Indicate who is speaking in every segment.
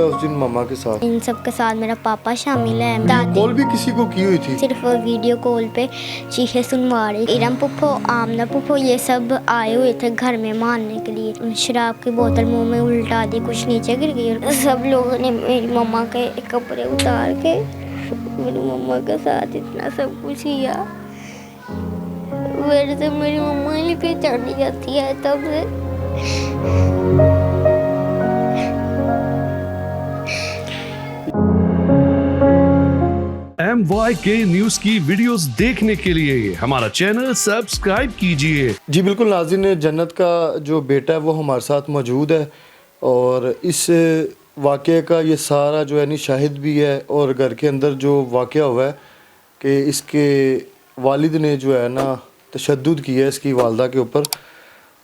Speaker 1: उस दिन मम्मा के साथ?
Speaker 2: इन सब के साथ मेरा पापा शामिल है।
Speaker 1: कॉल भी किसी को की हुई थी?
Speaker 2: सिर्फ वीडियो कॉल पे चीखे सुनवा रही। इरम पुप्पो, आमना पुप्पो ये सब आए हुए थे घर में मारने के लिए। शराब की बोतल मुंह में उल्टा दी, कुछ नीचे गिर गई और सब लोगों ने मेरी मम्मा के कपड़े उतार के मेरी मम्मा के साथ इतना सब कुछ किया। मेरे से मेरी मम्मा ही पहचानी जाती है तब से।
Speaker 3: MYK न्यूज की वीडियोस देखने के लिए हमारा चैनल सब्सक्राइब कीजिए।
Speaker 1: जी बिल्कुल नाज़रीन, जन्नत का जो बेटा है वो हमारे साथ मौजूद है और इस वाक़े का ये सारा जो है नी शाहिद भी है और घर के अंदर जो वाक़या हुआ है कि इसके वालिद ने जो है ना तशद्दुद किया है इसकी वालदा के ऊपर।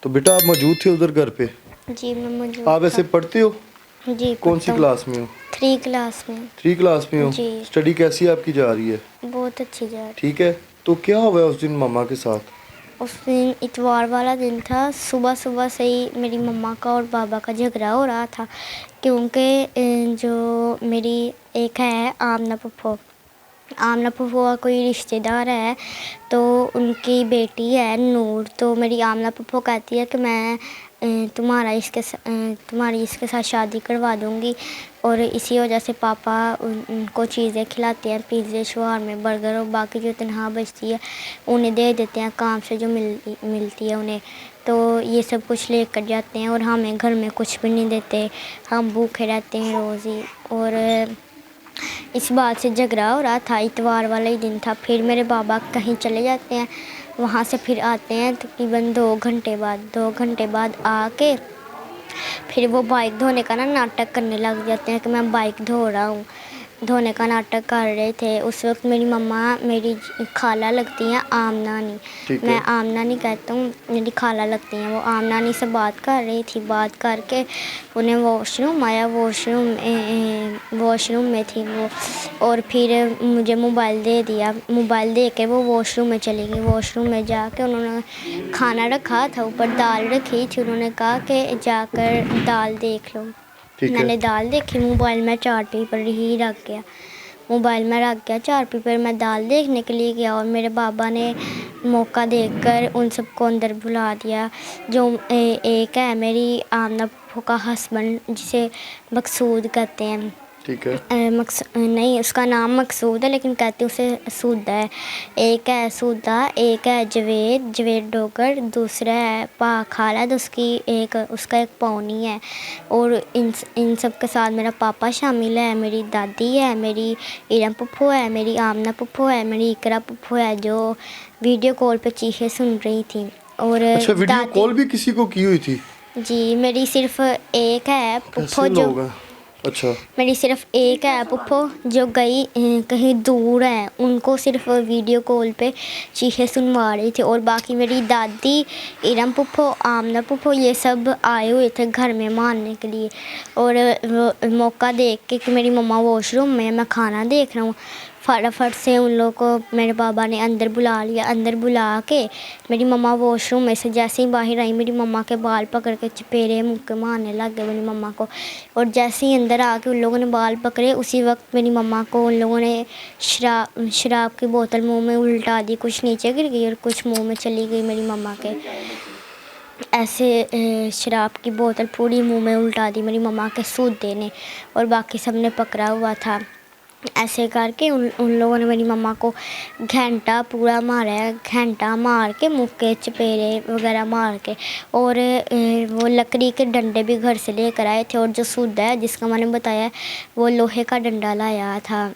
Speaker 1: तो बेटा आप मौजूद थे उधर घर पे?
Speaker 2: जी मैं मौजूद।
Speaker 1: आप ऐसे पढ़ते हो?
Speaker 2: जी
Speaker 1: कौन सी क्लास में हो?
Speaker 2: 3 क्लास में।
Speaker 1: 3 क्लास में हो?
Speaker 2: जी।
Speaker 1: स्टडी कैसी आपकी जा रही है?
Speaker 2: बहुत अच्छी जा रही।
Speaker 1: ठीक है, तो क्या हुआ उस दिन मम्मा के साथ?
Speaker 2: उस दिन इतवार वाला दिन था। सुबह सुबह से ही मेरी मम्मा का और बाबा का झगड़ा हो रहा था क्योंकि जो मेरी एक है आमना फुफ्फो का कोई रिश्तेदार है तो उनकी बेटी है नूर। तो मेरी आमना फुफ्फो कहती है कि मैं तुम्हारी इसके साथ शादी करवा दूँगी और इसी वजह से पापा उनको चीज़ें खिलाते हैं, पिज़्ज़े शवारमे बर्गर और बाकी जो तनख्वाह बचती है उन्हें दे देते हैं काम से जो मिलती है उन्हें। तो ये सब कुछ लेकर जाते हैं और हमें घर में कुछ भी नहीं देते, हम भूखे रहते हैं रोज़ ही। और इस बात से झगड़ा हो रहा था। इतवार वाला ही दिन था। फिर मेरे बाबा कहीं चले जाते हैं, वहाँ से फिर आते हैं तकरीबन 2 घंटे बाद आके फिर वो बाइक धोने का ना नाटक करने लग जाते हैं कि मैं बाइक धो रहा हूँ। धोने का नाटक कर रहे थे। उस वक्त मेरी मम्मा मेरी खाला लगती हैं आमनानी, मैं आमनानी कहता हूँ, मेरी खाला लगती हैं। वो आमनानी से बात कर रही थी। बात करके उन्हें वॉशरूम आया, वॉशरूम में थी वो और फिर मुझे मोबाइल दे दिया। मोबाइल दे के वो वॉशरूम में चली गई। वॉशरूम में जाके उन्होंने खाना रखा था, ऊपर दाल रखी थी। उन्होंने कहा कि जाकर दाल देख लो। मैंने दाल देखी, मोबाइल में चारपाई पर ही रख गया। मोबाइल में रख गया चारपाई पर, मैं दाल देखने के लिए गया और मेरे बाबा ने मौका देखकर उन सबको अंदर बुला दिया। जो एक है मेरी आमना फूफो का हस्बैंड जिसे मकसूद कहते हैं।
Speaker 1: ठीक है।
Speaker 2: नहीं, उसका नाम मकसूद है लेकिन कहते उसे सूदा है। एक है सूदा, एक है जवेद डोगर, दूसरा है खाला, तो उसका एक पौनी है। और इन सब के साथ मेरा पापा शामिल है, मेरी दादी है, मेरी इरम पुप्पो है, मेरी आमना पुप्पो है, मेरी इकरा पुप्पो है जो वीडियो कॉल पे चीखें सुन रही थी। और
Speaker 1: अच्छा, वीडियो कॉल भी किसी को की हुई थी?
Speaker 2: जी, मेरी सिर्फ एक है पुप्पो जो
Speaker 1: अच्छा,
Speaker 2: मेरी सिर्फ एक है पुप्पो जो गई कहीं दूर है, उनको सिर्फ वीडियो कॉल पे चीखें सुनवा रही थी। और बाकी मेरी दादी, इरम पुप्पो, आमना पुप्पो ये सब आए हुए थे घर में मारने के लिए। और मौका देख के कि मेरी मम्मा वॉशरूम में, मैं खाना देख रहा हूँ, फटाफट से उन लोगों को मेरे बाबा ने अंदर बुला लिया। अंदर बुला के मेरी मम्मा वॉशरूम में से जैसे ही बाहर आई, मेरी मम्मा के बाल पकड़ के चपेरे मुक्के मारने लग गए मेरी मम्मा को। और जैसे ही अंदर आके उन लोगों ने बाल पकड़े, उसी वक्त मेरी मम्मा को उन लोगों ने शराब की बोतल मुंह में उल्टा दी, कुछ नीचे गिर गई और कुछ मुंह में चली गई मेरी मम्मा के। ऐसे शराब की बोतल पूरी मुंह में उल्टा दी मेरी मम्मा के सूदे ने और बाकी सब ने पकड़ा हुआ था। ऐसे करके उन लोगों ने मेरी मम्मा को घंटा पूरा मारा है, घंटा मार के मुक्के चपेरे वगैरह मार के। और वो लकड़ी के डंडे भी घर से लेकर आए थे। और जो सूदा है जिसका मैंने बताया वो लोहे का डंडा लाया था,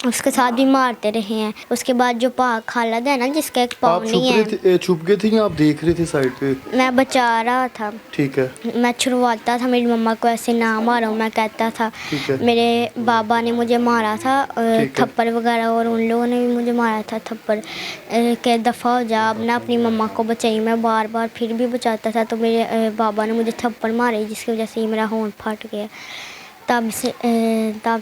Speaker 2: उसके साथ भी मारते रहे हैं। उसके बाद जो खाला है ना जिसका एक पाँव नहीं है।
Speaker 1: छुप गए थे या आप देख रहे थे साइड पे? मैं
Speaker 2: बचा रहा था।
Speaker 1: ठीक है।
Speaker 2: मैं छुड़वाता था मेरी मम्मा को, ऐसे ना मारो मैं कहता था। मेरे बाबा ने मुझे मारा था थप्पड़ वगैरह, और उन लोगों ने भी मुझे मारा था थप्पड़ के दफ़ा हो जा। अब ना अपनी मम्मा को बचाई, मैं बार बार फिर भी बचाता था तो मेरे बाबा ने मुझे थप्पड़ मारे जिसकी वजह से मेरा होंठ फट गया। तब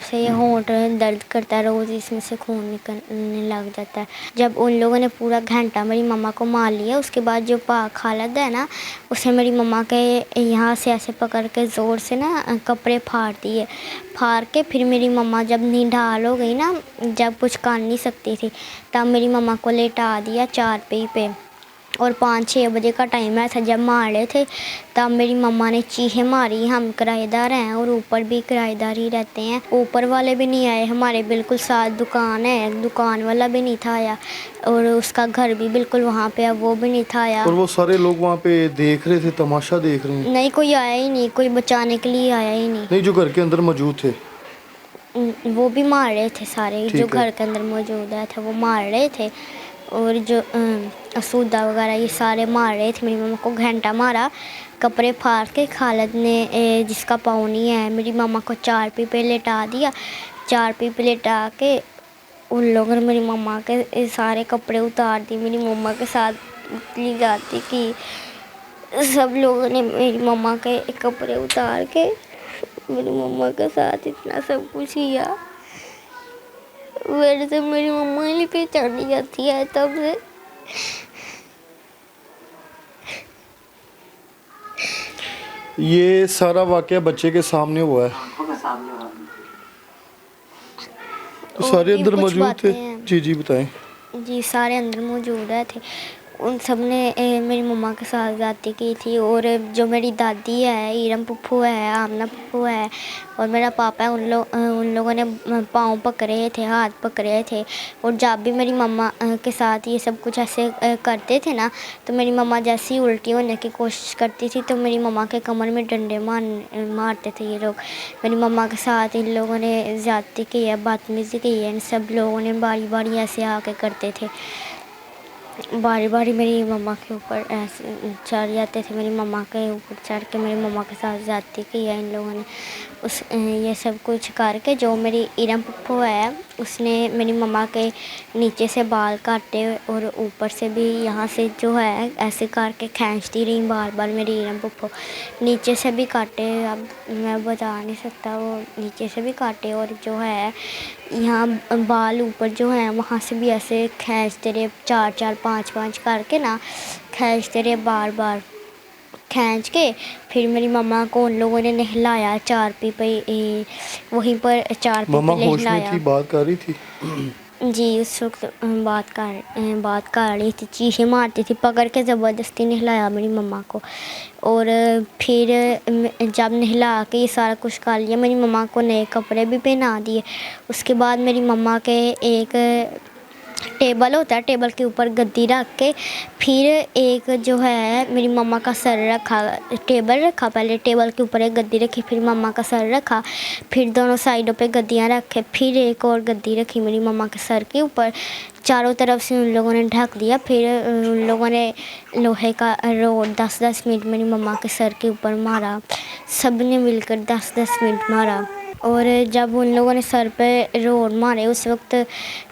Speaker 2: से ये होंठ दर्द करता है, रोज़ इसमें से खून निकलने लग जाता है। जब उन लोगों ने पूरा घंटा मेरी मम्मा को मार लिया, उसके बाद जो पाक खालद है ना, उसे मेरी मम्मा के यहाँ से ऐसे पकड़ के ज़ोर से ना कपड़े फाड़ दिए। फाड़ के फिर मेरी मम्मा जब निढाल हो गई ना, जब कुछ कर नहीं सकती थी, तब मेरी मम्मा को लेटा दिया चारपाई पे। और 5-6 बजे का टाइम है था जब मार रहे थे, तब मेरी मम्मा ने चीखें मारी। हम किराएदार हैं और ऊपर भी किराएदार ही रहते हैं। ऊपर वाले भी नहीं आए, हमारे बिल्कुल साथ दुकान है, दुकान वाला भी नहीं था आया, और उसका घर भी बिल्कुल वहाँ पे है, वो भी नहीं था आया।
Speaker 1: और वो सारे लोग वहाँ पे देख रहे थे, तमाशा देख रहे हैं?
Speaker 2: नहीं, कोई आया ही नहीं, कोई बचाने के लिए आया ही नहीं।
Speaker 1: नहीं, जो घर के अंदर मौजूद थे
Speaker 2: वो भी मार रहे थे सारे, जो
Speaker 1: ठीक है।
Speaker 2: घर के अंदर मौजूद है थे वो मार रहे थे। और जो असूदा वगैरह ये सारे मार रहे थे। मेरी मम्मा को घंटा मारा, कपड़े फाड़ के खालद ने जिसका पाँव नहीं है, मेरी मम्मा को चारपाई पे लेटा दिया। चारपाई पे लेटा के उन लोगों ने मेरी मम्मा के सारे कपड़े उतार दिए। मेरी मम्मा के साथ इतनी जाती कि सब लोगों ने मेरी मम्मा के कपड़े उतार के मेरी मम्मा के साथ इतना सब कुछ किया। मेरे से मेरी मम्मा ही नहीं पहचानी जाती है तब से।
Speaker 1: ये सारा वाकया बच्चे के सामने हुआ है, तो
Speaker 2: और
Speaker 1: सारे
Speaker 2: भी
Speaker 1: अंदर
Speaker 2: कुछ
Speaker 1: मौजूद थे?
Speaker 2: बातें हैं।
Speaker 1: जी जी बताएं।
Speaker 2: जी, सारे अंदर मौजूद है थे। उन सब ने मेरी मम्मा के साथ ज़्यादती की थी। और जो मेरी दादी है, ईरम पुप्पू है, आमना पुप्पू है, और मेरा पापा है, उन लोगों ने पाँव पकड़े थे, हाथ पकड़े थे। और जब भी मेरी मम्मा के साथ ये सब कुछ ऐसे करते थे ना, तो मेरी मम्मा जैसे ही उल्टी होने की कोशिश करती थी, तो मेरी मम्मा के कमर में डंडे मारते थे ये लोग। मेरी मम्मा के साथ इन लोगों ने ज़्यादती की है, बदतमीज़ी की है। इन सब लोगों ने बारी बारी ऐसे आके करते थे, बारी बारी मेरी मम्मा के ऊपर ऐसे चढ़ जाते थे। मेरी मम्मा के ऊपर चढ़ के मेरी मम्मा के साथ ज़्यादती की है इन लोगों ने। ये सब कुछ करके जो मेरी ईरम पुप्पू है, उसने मेरी मम्मा के नीचे से बाल काटे, और ऊपर से भी यहाँ से जो है ऐसे करके खींचती रही बार बार मेरी ईरम पुप्पू। नीचे से भी काटे, अब मैं बता नहीं सकता, वो नीचे से भी काटे। और जो है यहाँ बाल ऊपर जो है वहाँ से भी ऐसे खींचते रहे, 4-4 5-5 करके ना खींचते रहे बार बार। खींच के फिर मेरी मम्मा को उन लोगों ने नहलाया चारपाई पे, वहीं पर चारपाई
Speaker 1: मम्मा
Speaker 2: पे
Speaker 1: होश में
Speaker 2: नहलाया।
Speaker 1: थी, बात कर रही थी?
Speaker 2: जी, उस वक्त बात कर रही थी, चीखें मारती थी, पकड़ के ज़बरदस्ती नहलाया मेरी मम्मा को। और फिर जब नहला के ये सारा कुछ कर लिया, मेरी मम्मा को नए कपड़े भी पहना दिए। उसके बाद मेरी मम्मा के एक टेबल होता है, टेबल के ऊपर गद्दी रख के फिर एक जो है मेरी मम्मा का सर रखा, टेबल रखा, पहले टेबल के ऊपर एक गद्दी रखी, फिर मम्मा का सर रखा, फिर दोनों साइडों पे गद्दियाँ रखे, फिर एक और गद्दी रखी मेरी मम्मा के सर के ऊपर। चारों तरफ से उन लोगों ने ढक दिया। फिर उन लोगों ने लोहे का रोड 10-10 मिनट मेरी मम्मा के सर के ऊपर मारा, सब ने मिलकर 10-10 मिनट मारा। और जब उन लोगों ने सर पे रोड मारे, उस वक्त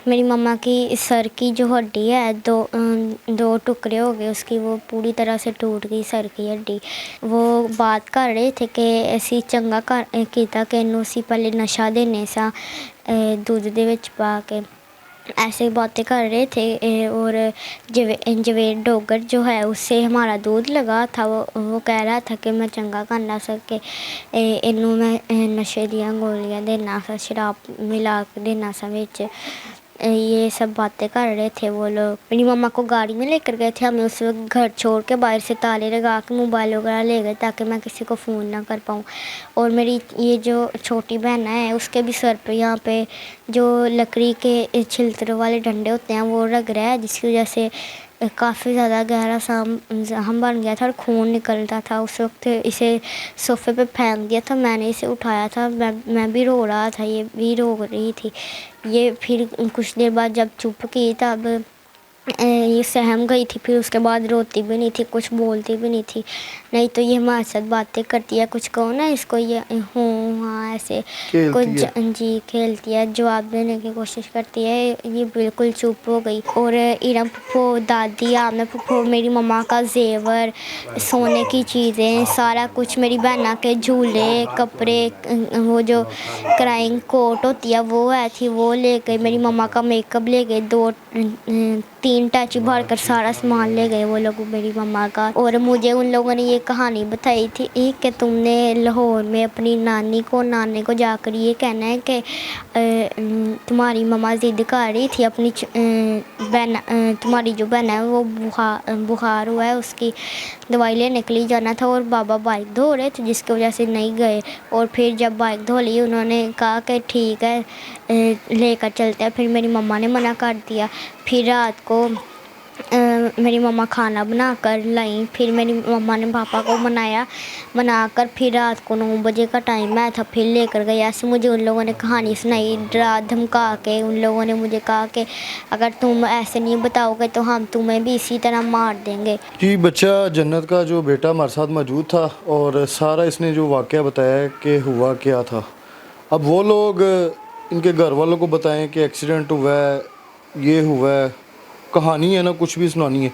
Speaker 2: मेरी मम्मा की सर की जो हड्डी है दो टुकड़े हो गए उसकी, वो पूरी तरह से टूट गई सर की हड्डी। वो बात कर रहे थे कि ऐसी चंगा कीता कि इन्हू असी पहले नशा देने सा दूध दे विच पा के, ऐसे बातें कर रहे थे। और जवेद डोगर जो है उससे हमारा दूध लगा था, वो कह रहा था कि मैं चंगा करना सके, इनू मैं नशे दियाँ गोलियाँ देना सा, शराब मिला के देना सा विच। ये सब बातें कर रहे थे वो लोग। मेरी मम्मा को गाड़ी में लेकर गए थे, हमें उस वक्त घर छोड़ के बाहर से ताले लगा के मोबाइल वगैरह ले गए ताकि मैं किसी को फ़ोन ना कर पाऊँ। और मेरी ये जो छोटी बहन है उसके भी सर पे यहाँ पे जो लकड़ी के छिलतर वाले डंडे होते हैं वो रग रहा है, जिसकी वजह से काफ़ी ज़्यादा गहरा जख्म बन गया था और खून निकलता था। उस वक्त इसे सोफ़े पे फेंक दिया था, मैंने इसे उठाया था, मैं भी रो रहा था, ये भी रो रही थी। ये फिर कुछ देर बाद जब चुप की तब ये सहम गई थी, फिर उसके बाद रोती भी नहीं थी, कुछ बोलती भी नहीं थी। नहीं तो ये हमारे साथ बातें करती है, कुछ कहो ना इसको ये हूँ हाँ ऐसे कुछ
Speaker 1: खेलती है।
Speaker 2: जी खेलती है, जवाब देने की कोशिश करती है। ये बिल्कुल चुप हो गई। और इरा फुफ्फो, दादी, आमना फुफ्फो, मेरी मम्मा का जेवर, सोने की चीज़ें, सारा कुछ, मेरी बहना के झूले, कपड़े, वो जो क्राइंग कोट होती है वो आई थी, वो ले गए। मेरी मम्मा का मेकअप ले गए, 3 टैची भर कर सारा सामान ले गए वो लोग मेरी मम्मा का। और मुझे उन लोगों ने ये कहानी बताई थी कि तुमने लाहौर में अपनी नानी को जाकर ये कहना है कि तुम्हारी मम्मा ज़िद कर रही थी अपनी बहन, तुम्हारी जो बहन है वो बुखार हुआ है, उसकी दवाई लेने के लिए जाना था। और बाबा बाइक धो रहे थे जिसकी वजह से नहीं गए। और फिर जब बाइक धो ली उन्होंने कहा कि ठीक है लेकर चलते हैं, फिर मेरी मम्मा ने मना कर दिया। फिर रात को मेरी मम्मा खाना बना कर लाई, फिर मेरी मम्मा ने पापा को मनाकर फिर रात को 9 बजे का टाइम आया था, फिर लेकर गए। ऐसे मुझे उन लोगों ने कहानी सुनाई, डरा धमका के उन लोगों ने मुझे कहा कि अगर तुम ऐसे नहीं बताओगे तो हम तुम्हें भी इसी तरह मार देंगे।
Speaker 1: जी, बच्चा जन्नत का जो बेटा हमारे साथ मौजूद था और सारा इसने जो वाक़या बताया कि हुआ क्या था। अब वो लोग इनके घर वालों को बताएं कि एक्सीडेंट हुआ है, ये हुआ है, कहानी है ना, कुछ भी सुनानी है।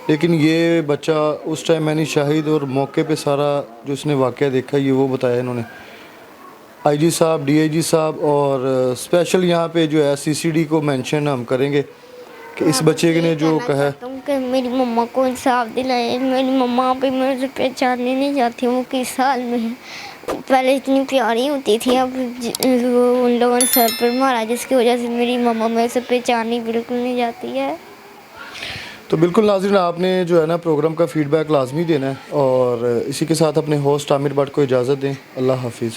Speaker 1: लेकिन ये बच्चा उस टाइम मैंने शाहिद और मौके पे सारा जो इसने वाक़या देखा ये वो बताया इन्होंने। आईजी साहब, डीआईजी साहब और स्पेशल यहाँ पे जो है सीसीडी को मेंशन हम करेंगे कि इस बच्चे ने जो कहा है।
Speaker 2: कि मेरी मम्मा को इंसाफ दिलाए। मेरी मम्मा भी मेरे से पहचानने नहीं जाती वो किस हाल में है। पहले इतनी प्यारी होती थी, अब वो उन लोगों ने सर पर मारा जिसकी वजह से मेरी मम्मा मेरे से पहचानी बिल्कुल नहीं जाती है।
Speaker 1: तो बिल्कुल नाज़रीन, आपने जो है ना प्रोग्राम का फ़ीडबैक लाजमी देना है और इसी के साथ अपने होस्ट आमिर भट्ट को इजाज़त दें। अल्लाह हाफिज़।